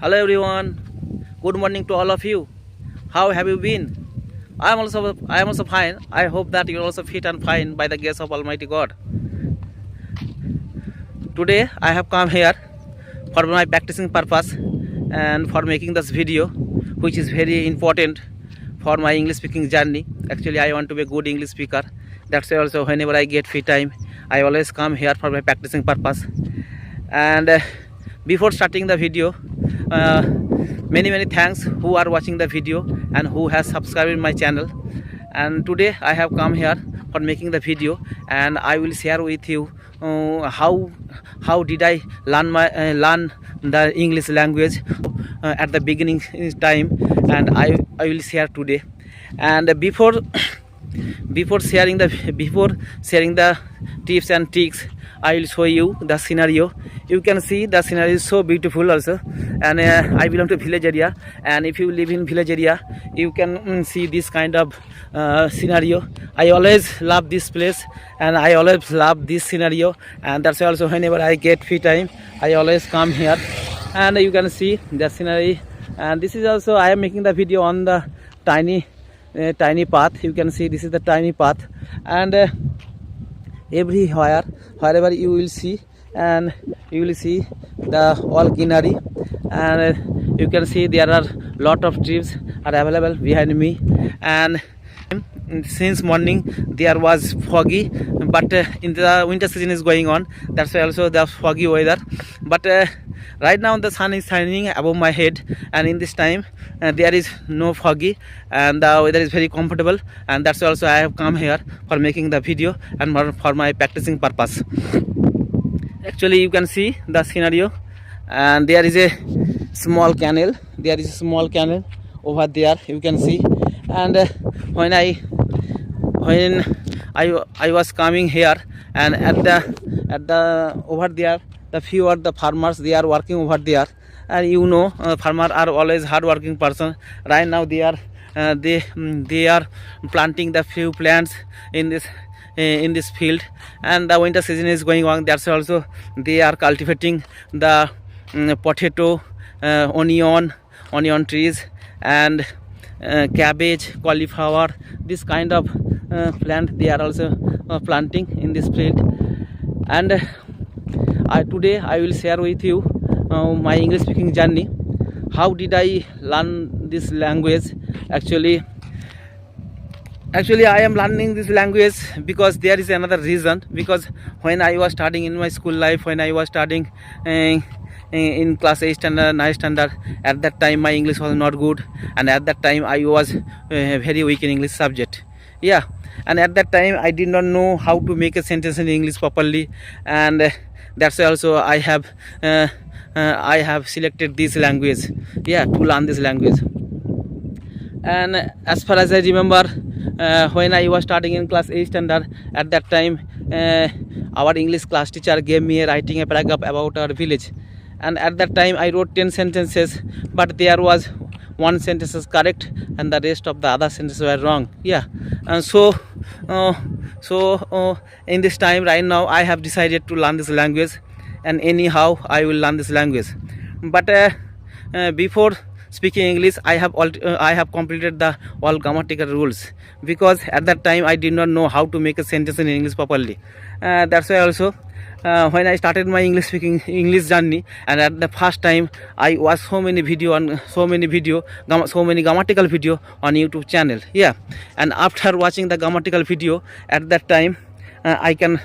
Hello everyone. Good morning to all of you. How have you been? I am also fine. I hope that you're also fit and fine by the grace of Almighty God. Today I have come here for my practicing purpose and for making this video, which is very important for my English speaking journey. Actually, I want to be a good English speaker. That's why also whenever I get free time, I always come here for my practicing purpose. And before starting the video, many thanks who are watching the video and who has subscribed my channel. And today I have come here for making the video, and I will share with you how did I learn the English language at the beginning time, and I will share today. And before sharing the tips and tricks, I will show you the scenario. You can see the scenario is so beautiful also, and I belong to village area, and if you live in village area, you can see this kind of scenario. I always love this place, and I always love this scenario, and that's why also whenever I get free time, I always come here. And you can see the scenery, and this is also I am making the video on the tiny path. You can see this is the tiny path, and wherever you will see, and you will see the all greenery, and you can see there are lot of trees are available behind me. And since morning there was foggy, but in the winter season is going on, that's why also the foggy weather. But right now the sun is shining above my head, and in this time there is no foggy, and the weather is very comfortable, and that's why also I have come here for making the video and for my practicing purpose. Actually, you can see the scenario, and there is a small canal. There is a small canal over there. You can see, and when I was coming here, and at the over there, the few are the farmers. They are working over there, and you know, farmers are always hard-working person. Right now, they are planting the few plants in this field, and the winter season is going on. That's also they are cultivating the potato, onion trees, and cabbage, cauliflower, this kind of plant they are also planting in this field. And today I will share with you my English speaking journey. How did I learn this language? Actually I am learning this language because there is another reason. Because when I was studying in my school life, when I was studying in class 8 standard, 9 standard, at that time my English was not good, and at that time I was very weak in English subject. Yeah, and at that time I did not know how to make a sentence in English properly, and that's why also I have selected this language, yeah, to learn this language. And as far as I remember, when I was studying in class 8 standard, at that time our English class teacher gave me writing a paragraph about our village, and at that time I wrote 10 sentences, but there was one sentence is correct and the rest of the other sentences were wrong. Yeah, and so in this time right now I have decided to learn this language, and anyhow I will learn this language. But before speaking English, I have completed the all grammatical rules, because at that time I did not know how to make a sentence in English properly. That's why also when I started my English speaking English journey, and at the first time I watched so many grammatical video on YouTube channel. Yeah, and after watching the grammatical video, at that time I can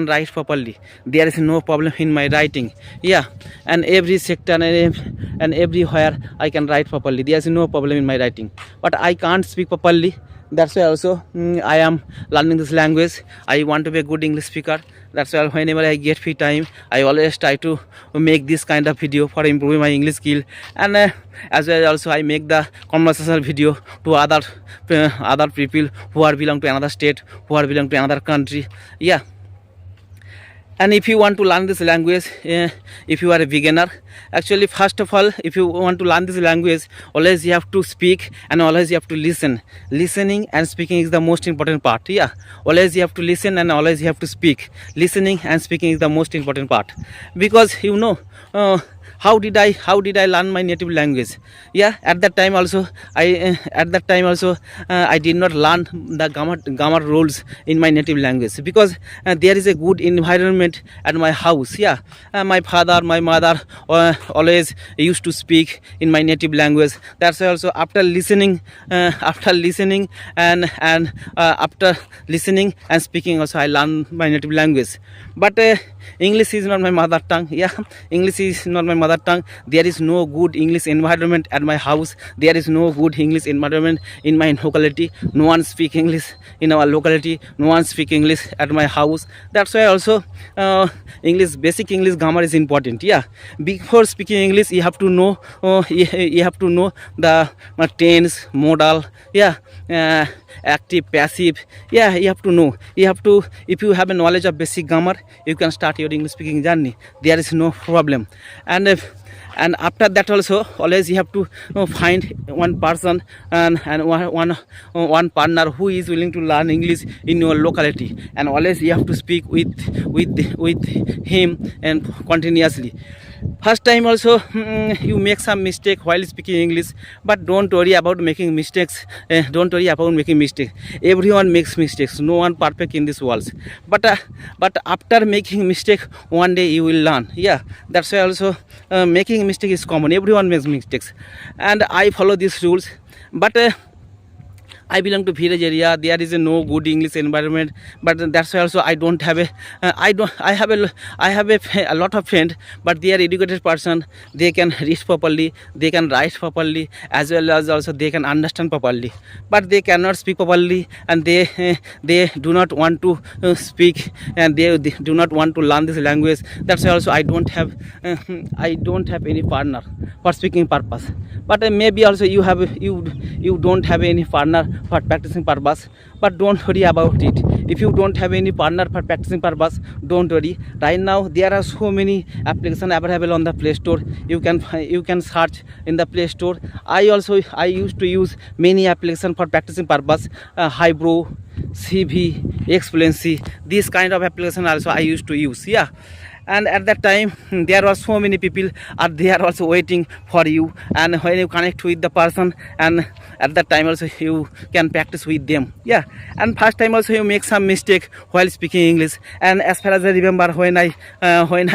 write properly. There is no problem in my writing. Yeah, and every sector and everywhere I can write properly. There is no problem in my writing, but I can't speak properly. That's why also I am learning this language. I want to be a good English speaker. That's why whenever I get free time, I always try to make this kind of video for improving my English skill. And as well also I make the conversational video to other people who are belong to another state, who are belong to another country. Yeah. And if you want to learn this language, if you are a beginner, actually first of all, if you want to learn this language, always you have to speak and always you have to listen. Listening and speaking is the most important part. Yeah, always you have to listen and always you have to speak. Listening and speaking is the most important part, because you know how did I learn my native language? Yeah, at that time also I did not learn the grammar rules in my native language, because there is a good environment at my house. Yeah, my father, my mother always used to speak in my native language. That's why also after listening and speaking also I learn my native language. But English is not my mother tongue. Yeah, English is not my mother tongue. There is no good English environment at my house. There is no good English environment in my locality. No one speak English in our locality. No one speak English at my house. That's why also basic English grammar is important. Yeah, before speaking English you have to know the tense, modal. Yeah, active, passive. Yeah, you have to know. If you have a knowledge of basic grammar, you can start your English speaking journey. There is no problem. And after that also always you have to find one person and one partner who is willing to learn English in your locality, and always you have to speak with him and continuously. First time also you make some mistake while speaking English, but don't worry about making mistakes. Everyone makes mistakes. No one perfect in this world. But after making mistake, one day you will learn. Yeah, that's why also making mistake is common. Everyone makes mistakes, and I follow these rules. But I belong to village area. There is no good English environment, but that's why also I don't have a. I have a lot of friends, but they are educated person. They can read properly, they can write properly, as well as also they can understand properly. But they cannot speak properly, and they do not want to speak, and they do not want to learn this language. That's why also I don't have any partner for speaking purpose. But maybe also you don't have any partner for practicing purpose, but don't worry about it. If you don't have any partner for practicing purpose, don't worry. Right now there are so many applications available on the Play Store. You can search in the Play Store. I used to use many applications for practicing purpose. Highbrow, CV, Expluency, these kind of application also I used to use. Yeah, and at that time there were so many people are there also waiting for you, and when you connect with the person, and at that time also you can practice with them. Yeah, and first time also you make some mistake while speaking English. And as far as I remember, when I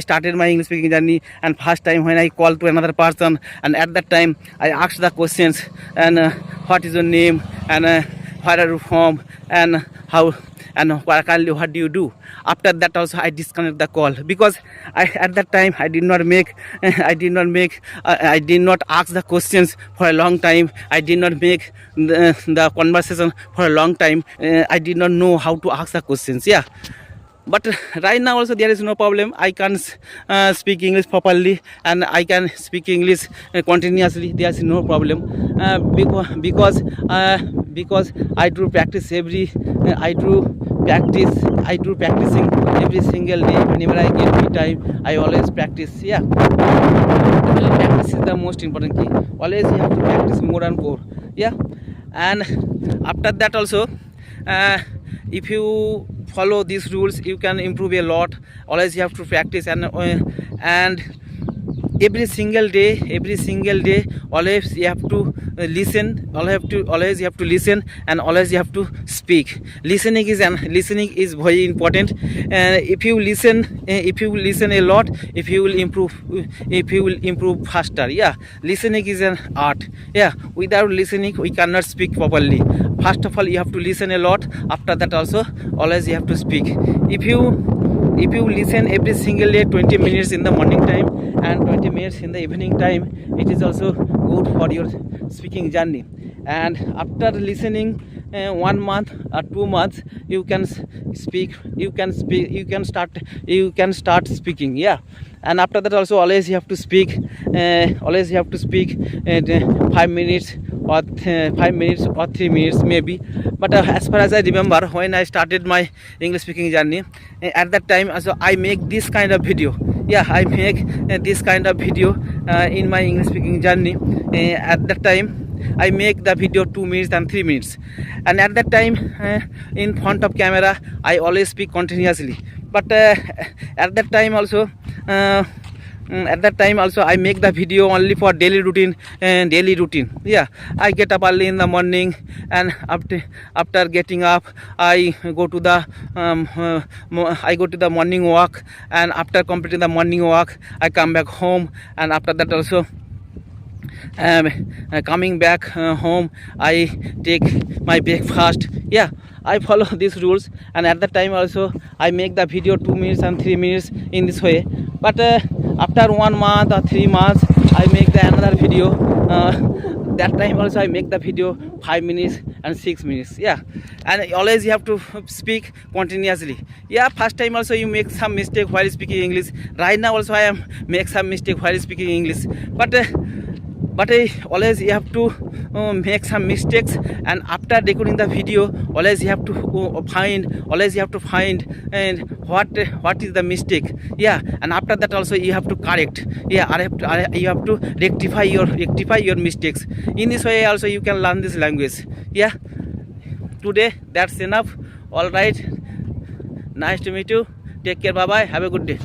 started my English speaking journey, and first time when I called to another person, and at that time I asked the questions, and what is your name, and where are you from, and how, and what do you do. After that also I disconnect the call, because at that time I did not ask the questions for a long time. I did not make the conversation for a long time. I did not know how to ask the questions. Yeah, but right now also there is no problem. I can speak English properly, and I can speak English continuously. There is no problem, because I do practice practicing every single day. Whenever I get free time, I always practice. Yeah, practice is the most important key. Always you have to practice more and more. Yeah, and after that also if you follow these rules, you can improve a lot. Always you have to practice, and every single day always you have to listen. Always you have to listen, and always you have to speak. Listening is very important. If you listen a lot, if you will improve faster. Yeah, listening is an art. Yeah, without listening we cannot speak properly. First of all you have to listen a lot. After that also always you have to speak. If you listen every single day 20 minutes in the morning time and 20 minutes in the evening time, it is also good for your speaking journey. And after listening 1 month or 2 months, you can start speaking. Yeah, and after that also always you have to speak 5 minutes or 3 minutes maybe. But as far as I remember, when I started my English speaking journey, at that time also I make this kind of video. Yeah, I make this kind of video in my English speaking journey. At that time I make the video 2 minutes and 3 minutes, and at that time in front of camera I always speak continuously. But at that time also At that time also I make the video only for daily routine. Yeah, I get up early in the morning, and after getting up I go to the morning walk, and after completing the morning walk I come back home, and after that also coming back home I take my breakfast. Yeah, I follow these rules, and at that time also I make the video 2 minutes and 3 minutes in this way. But after 1 month or 3 months I make the another video. That time also I make the video 5 minutes and 6 minutes. Yeah, and always you have to speak continuously. Yeah, first time also you make some mistake while speaking English. Right now also I am make some mistake while speaking English, but always you have to make some mistakes, and after recording the video always you have to find and what is the mistake. Yeah, and after that also you have to correct. Yeah, you have to rectify your mistakes. In this way also you can learn this language. Yeah, today that's enough. All right, nice to meet you. Take care. Bye bye. Have a good day.